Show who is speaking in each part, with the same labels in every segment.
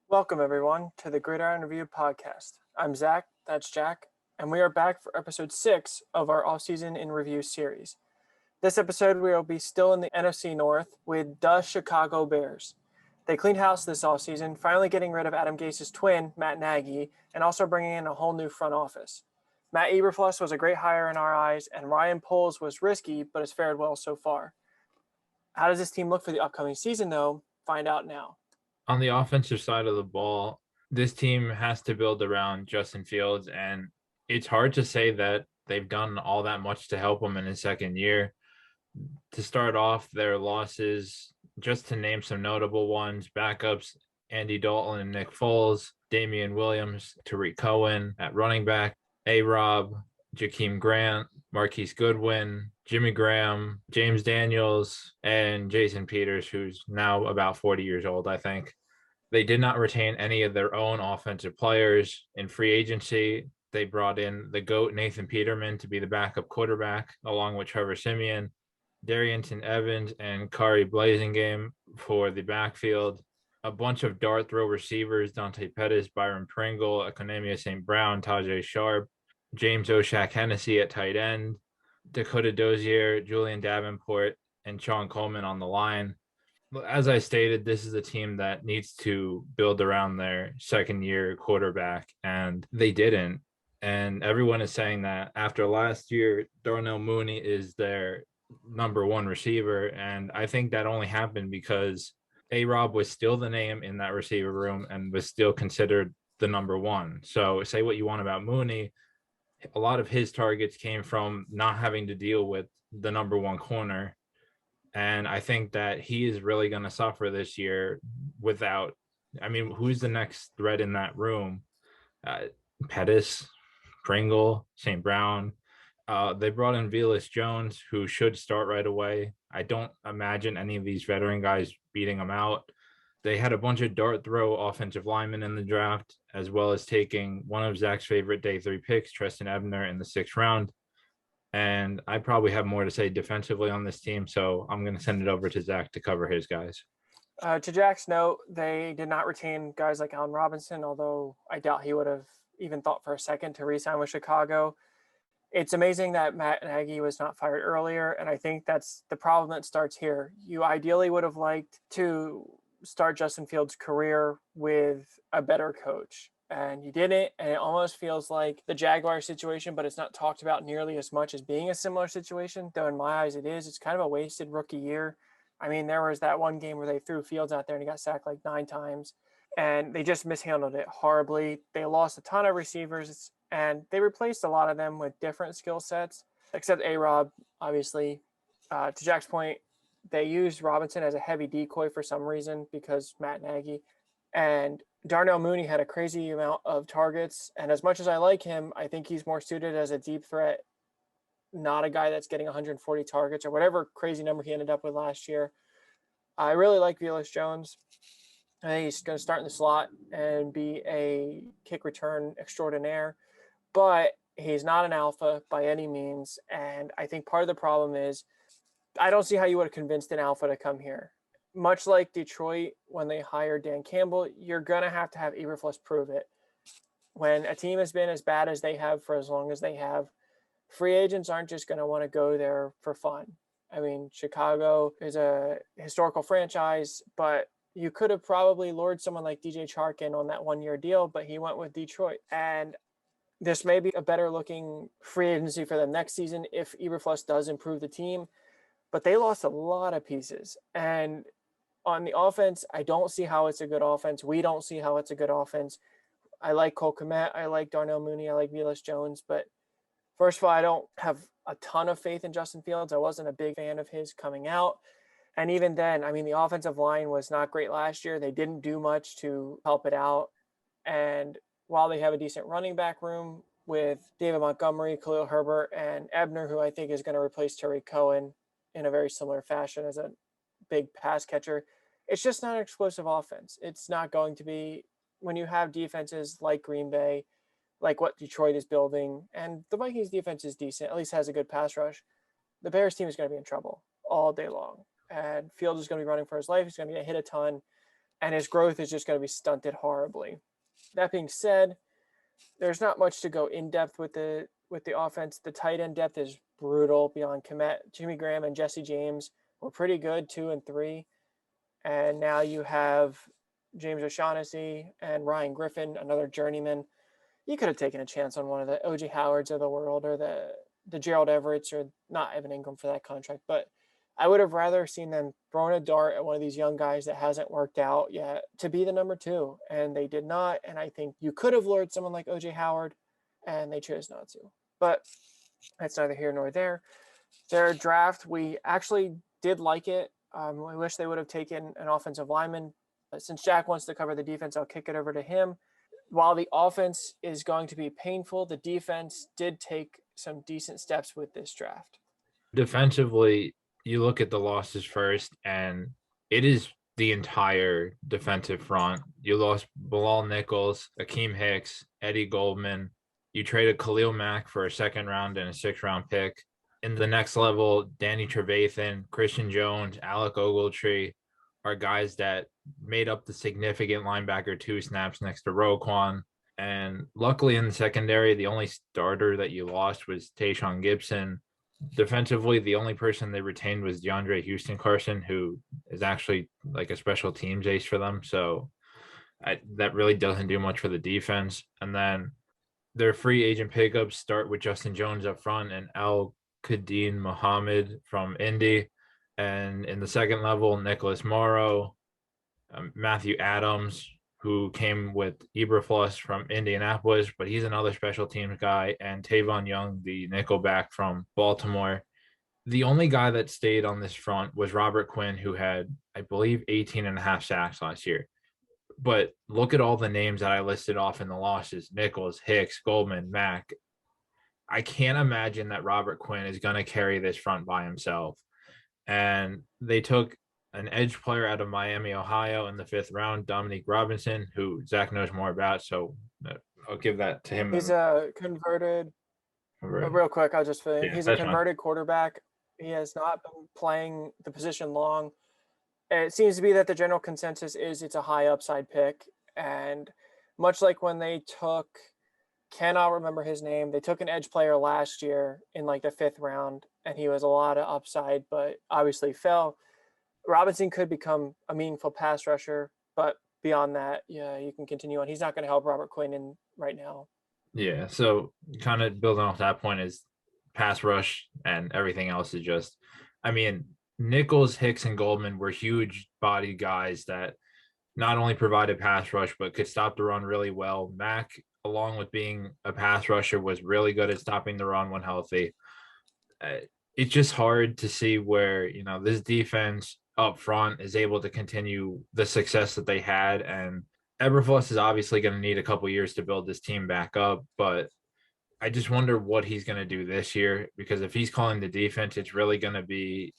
Speaker 1: Welcome, everyone, to the Gridiron Review Podcast. I'm Zach, that's Jack, and we are back for episode 6 of our Offseason in Review series. This episode, we will be still in the NFC North with the Chicago Bears. They cleaned house this offseason, finally getting rid of Adam Gase's twin, Matt Nagy, and also bringing in a whole new front office. Matt Eberflus was a great hire in our eyes, and Ryan Poles was risky, but has fared well so far. How does this team look for the upcoming season, though? Find out now.
Speaker 2: On the offensive side of the ball, this team has to build around Justin Fields, and it's hard to say that they've done all that much to help him in his second year. To start off, their losses, just to name some notable ones, backups, Andy Dalton and Nick Foles, Damian Williams, Tariq Cohen at running back, A-Rob, Jakeem Grant, Marquise Goodwin, Jimmy Graham, James Daniels, and Jason Peters, who's now about 40 years old, I think. They did not retain any of their own offensive players. In free agency, they brought in the GOAT Nathan Peterman to be the backup quarterback, along with Trevor Siemian, Darrynton Evans, and Kari Blasingame for the backfield. A bunch of dart throw receivers, Dante Pettis, Byron Pringle, Economia St. Brown, Tajay Sharp, James Oshak Hennessy at tight end, Dakota Dozier, Julian Davenport, and Sean Coleman on the line. As I stated, this is a team that needs to build around their second-year quarterback, and they didn't. And everyone is saying that after last year, Darnell Mooney is their number one receiver, and I think that only happened because A-Rob was still the name in that receiver room and was still considered the number one. So say what you want about Mooney, a lot of his targets came from not having to deal with the number one corner. And I think that he is really going to suffer this year without, who's the next threat in that room? Pettis, Pringle, St. Brown. They brought in Velus Jones, who should start right away. I don't imagine any of these veteran guys beating him out. They had a bunch of dart throw offensive linemen in the draft, as well as taking one of Zach's favorite day 3 picks, Treston Ebner, in the 6th round. And I probably have more to say defensively on this team, so I'm going to send it over to Zach to cover his guys.
Speaker 1: To Jack's note, they did not retain guys like Allen Robinson, although I doubt he would have even thought for a second to re-sign with Chicago. It's amazing that Matt Nagy was not fired earlier, and I think that's the problem that starts here. You ideally would have liked to start Justin Fields' career with a better coach, and you didn't, and it almost feels like the Jaguar situation, but it's not talked about nearly as much as being a similar situation, though in my eyes it is. It's kind of a wasted rookie year. There was that one game where they threw Fields out there and he got sacked like 9 times, and they just mishandled it horribly. They lost a ton of receivers, and they replaced a lot of them with different skill sets, except A-Rob, obviously. To Jack's point, they used Robinson as a heavy decoy for some reason because Matt Nagy. And Darnell Mooney had a crazy amount of targets. And as much as I like him, I think he's more suited as a deep threat, not a guy that's getting 140 targets or whatever crazy number he ended up with last year. I really like Velus Jones. I think he's going to start in the slot and be a kick return extraordinaire. But he's not an alpha by any means. And I think part of the problem is I don't see how you would have convinced an alpha to come here. Much like Detroit, when they hired Dan Campbell, you're going to have Eberflus prove it. When a team has been as bad as they have for as long as they have, free agents aren't just going to want to go there for fun. Chicago is a historical franchise, but you could have probably lured someone like DJ Chark in on that 1-year deal, but he went with Detroit. And this may be a better looking free agency for them next season if Eberflus does improve the team. But they lost a lot of pieces. And on the offense, I don't see how it's a good offense. We don't see how it's a good offense. I like Cole Kmet. I like Darnell Mooney. I like Velus Jones. But first of all, I don't have a ton of faith in Justin Fields. I wasn't a big fan of his coming out. And even then, the offensive line was not great last year. They didn't do much to help it out. And while they have a decent running back room with David Montgomery, Khalil Herbert, and Ebner, who I think is going to replace Tariq Cohen in a very similar fashion as a big pass catcher, it's just not an explosive offense. It's not going to be when you have defenses like Green Bay, like what Detroit is building, and the Vikings defense is decent, at least has a good pass rush. The Bears team is going to be in trouble all day long. and Fields is going to be running for his life. He's going to get hit a ton, and his growth is just going to be stunted horribly. That being said, there's not much to go in depth with the offense. The tight end depth is brutal beyond Kmet. Jimmy Graham and Jesse James were pretty good, 2 and 3. And now you have James O'Shaughnessy and Ryan Griffin, another journeyman. You could have taken a chance on one of the O.J. Howards of the world, or the Gerald Everetts, or not Evan Ingram for that contract. But I would have rather seen them throwing a dart at one of these young guys that hasn't worked out yet to be the number 2. And they did not. And I think you could have lured someone like O.J. Howard, and they chose not to. But that's neither here nor there. Their draft, we actually did like it. We wish they would have taken an offensive lineman. But since Jack wants to cover the defense, I'll kick it over to him. While the offense is going to be painful, the defense did take some decent steps with this draft.
Speaker 2: Defensively, you look at the losses first, and it is the entire defensive front. You lost Bilal Nichols, Akeem Hicks, Eddie Goldman. You traded Khalil Mack for a second round and a 6th-round pick. In the next level, Danny Trevathan, Christian Jones, Alec Ogletree are guys that made up the significant linebacker 2 snaps next to Roquan. And luckily in the secondary, the only starter that you lost was Tayshaun Gibson. Defensively, the only person they retained was DeAndre Houston Carson, who is actually like a special teams ace for them. So that really doesn't do much for the defense. And then their free agent pickups start with Justin Jones up front and Al Qadin Muhammad from Indy. And in the second level, Nicholas Morrow, Matthew Adams, who came with Eberflus from Indianapolis, but he's another special teams guy, and Tavon Young, the nickelback from Baltimore. The only guy that stayed on this front was Robert Quinn, who had, I believe, 18 and a half sacks last year. But look at all the names that I listed off in the losses: Nichols, Hicks, Goldman, Mack. I can't imagine that Robert Quinn is going to carry this front by himself. And they took an edge player out of Miami, Ohio in the 5th round, Dominique Robinson, who Zach knows more about. So I'll give that to him.
Speaker 1: He's a converted, real quick, I'll just finish. He's a converted quarterback. He has not been playing the position long. It seems to be that the general consensus is it's a high upside pick. And much like when they took, cannot remember his name, they took an edge player last year in like the 5th round, and he was a lot of upside, but obviously fell. Robinson could become a meaningful pass rusher, but beyond that, yeah, you can continue on. He's not going to help Robert Quinn in right now.
Speaker 2: Yeah, so kind of building off that point is pass rush, and everything else is just, I mean, Nichols, Hicks, and Goldman were huge body guys that not only provided pass rush, but could stop the run really well. Mack, along with being a pass rusher, was really good at stopping the run when healthy. It's just hard to see where, this defense up front is able to continue the success that they had. And Eberflus is obviously going to need a couple years to build this team back up, but I just wonder what he's going to do this year, because if he's calling the defense, it's really going to be,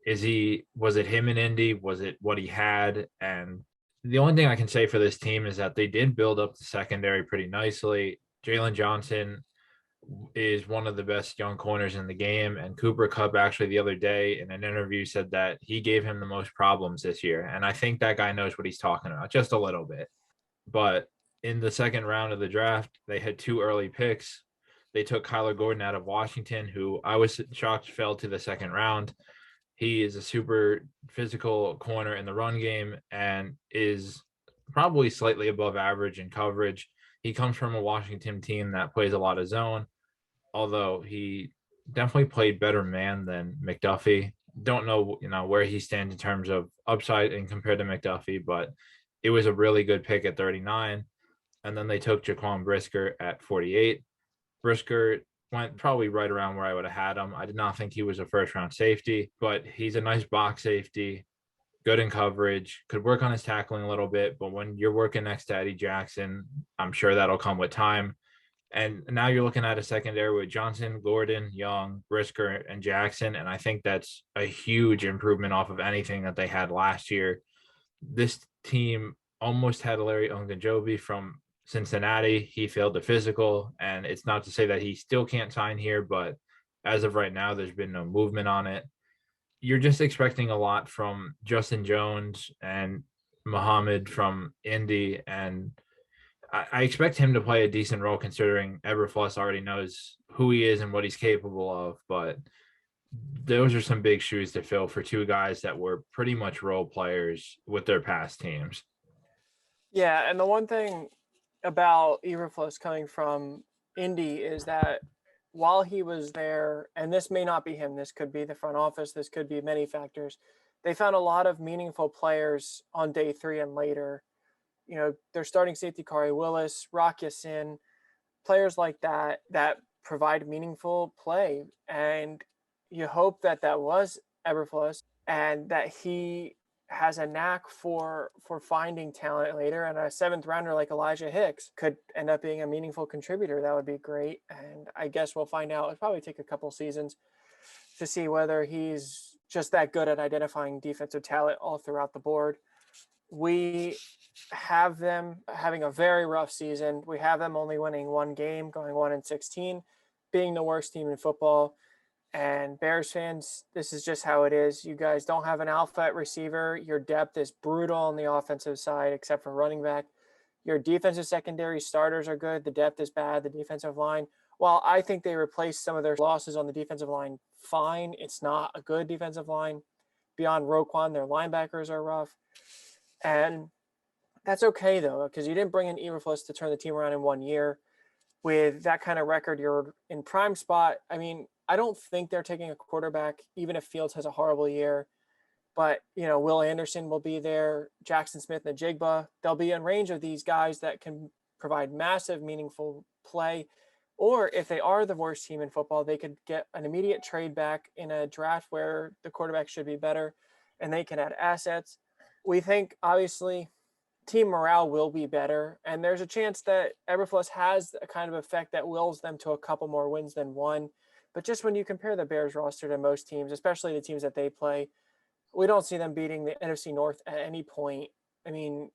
Speaker 2: was it him in Indy? Was it what he had? And the only thing I can say for this team is that they did build up the secondary pretty nicely. Jalen Johnson is one of the best young corners in the game. And Cooper Kupp actually the other day in an interview said that he gave him the most problems this year. And I think that guy knows what he's talking about, just a little bit. But in the 2nd round of the draft, they had 2 early picks. They took Kyler Gordon out of Washington, who I was shocked fell to the 2nd round. He is a super physical corner in the run game and is probably slightly above average in coverage. He comes from a Washington team that plays a lot of zone, although he definitely played better man than McDuffie. Don't know, where he stands in terms of upside and compared to McDuffie, but it was a really good pick at 39. And then they took Jaquan Brisker at 48. Brisker went probably right around where I would have had him. I did not think he was a 1st-round safety, but he's a nice box safety, good in coverage, could work on his tackling a little bit, but when you're working next to Eddie Jackson, I'm sure that'll come with time. And now you're looking at a secondary with Johnson, Gordon, Young, Brisker, and Jackson, and I think that's a huge improvement off of anything that they had last year. This team almost had Larry Ogunjobi from Cincinnati. He failed the physical, and it's not to say that he still can't sign here, but as of right now, there's been no movement on it. you're just expecting a lot from Justin Jones and Muhammad from Indy, and I expect him to play a decent role considering Eberflus already knows who he is and what he's capable of. But those are some big shoes to fill for two guys that were pretty much role players with their past teams.
Speaker 1: Yeah, and the one thing about Eberflus coming from Indy is that while he was there, and this may not be him, this could be the front office, this could be many factors, they found a lot of meaningful players on day 3 and later. You know, their starting safety, Kari Willis, Rock Sin, players like that that provide meaningful play. And you hope that that was Eberflus and that he has a knack for finding talent later, and a 7th rounder like Elijah Hicks could end up being a meaningful contributor. That would be great. And I guess we'll find out. It'll probably take a couple seasons to see whether he's just that good at identifying defensive talent all throughout the board. We have them having a very rough season. We have them only winning 1 game, going 1-16, being the worst team in football. And Bears fans, this is just how it is. You guys don't have an alpha at receiver. Your depth is brutal on the offensive side, except for running back. Your defensive secondary starters are good. The depth is bad. The defensive line, while I think they replaced some of their losses on the defensive line fine, it's not a good defensive line. Beyond Roquan, their linebackers are rough. And that's okay, though, because you didn't bring in Eberflus to turn the team around in 1 year. With that kind of record, you're in prime spot. I mean, I don't think they're taking a quarterback, even if Fields has a horrible year. But, you know, Will Anderson will be there, Jackson Smith and Jigba. They'll be in range of these guys that can provide massive, meaningful play. Or if they are the worst team in football, they could get an immediate trade back in a draft where the quarterback should be better and they can add assets. We think, obviously, team morale will be better, and there's a chance that Eberflus has a kind of effect that wills them to a couple more wins than 1. But just when you compare the Bears roster to most teams, especially the teams that they play, we don't see them beating the NFC North at any point. I mean,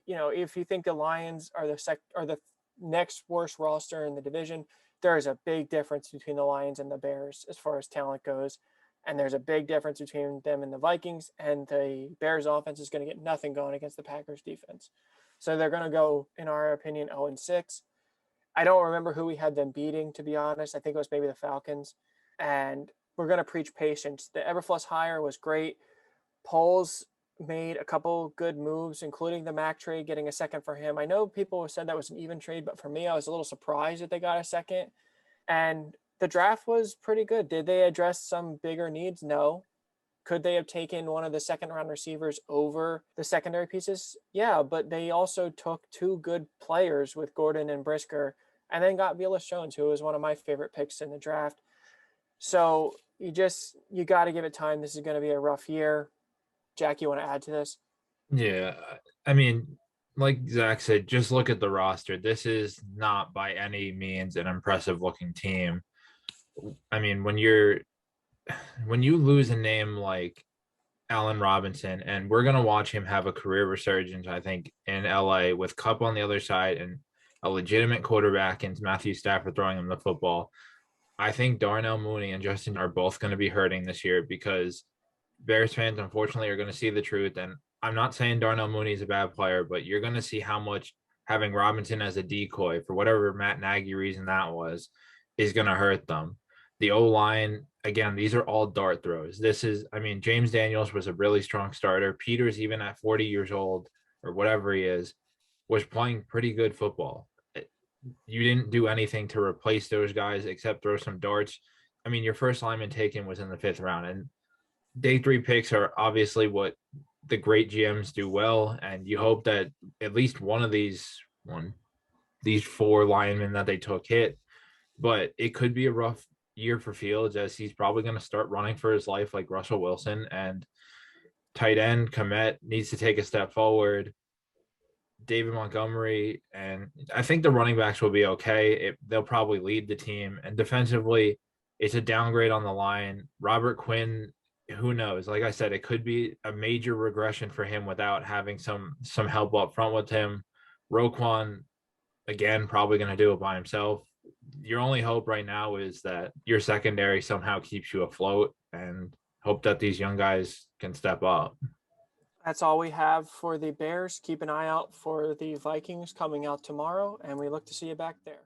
Speaker 1: you know, if you think the Lions are the next worst roster in the division, there is a big difference between the Lions and the Bears as far as talent goes. And there's a big difference between them and the Vikings, and the Bears offense is going to get nothing going against the Packers defense. So they're going to go, in our opinion, 0-6. I don't remember who we had them beating, to be honest. I think it was maybe the Falcons. And we're going to preach patience. The Eberflus hire was great. Poles made a couple good moves, including the Mac trade, getting a second for him. I know people said that was an even trade, but for me, I was a little surprised that they got a second. And the draft was pretty good. Did they address some bigger needs? No. Could they have taken one of the 2nd-round receivers over the secondary pieces? Yeah, but they also took 2 good players with Gordon and Brisker, and then got Velus Jones, who was one of my favorite picks in the draft. So you got to give it time. This is going to be a rough year. Jack, you want to add to this?
Speaker 2: Yeah, I mean, like Zach said, just look at the roster. This is not by any means an impressive looking team. I mean, when you lose a name like Allen Robinson, and we're gonna watch him have a career resurgence, I think, in LA with Cup on the other side and a legitimate quarterback and Matthew Stafford throwing him the football. I think Darnell Mooney and Justin are both going to be hurting this year because Bears fans, unfortunately, are going to see the truth. And I'm not saying Darnell Mooney is a bad player, but you're going to see how much having Robinson as a decoy, for whatever Matt Nagy reason that was, is going to hurt them. The O-line, again, these are all dart throws. James Daniels was a really strong starter. Peters, even at 40 years old or whatever he is, was playing pretty good football. You didn't do anything to replace those guys except throw some darts. I mean, your first lineman taken was in the 5th round, and day 3 picks are obviously what the great GMs do well. And you hope that at least one of these 4 linemen that they took hit, but it could be a rough year for Fields as he's probably going to start running for his life like Russell Wilson, and tight end Komet needs to take a step forward. David Montgomery, and I think the running backs will be okay. They'll probably lead the team. And defensively, it's a downgrade on the line. Robert Quinn, who knows? Like I said, it could be a major regression for him without having some help up front with him. Roquan, again, probably going to do it by himself. Your only hope right now is that your secondary somehow keeps you afloat. And hope that these young guys can step up.
Speaker 1: That's all we have for the Bears. Keep an eye out for the Vikings coming out tomorrow, and we look to see you back there.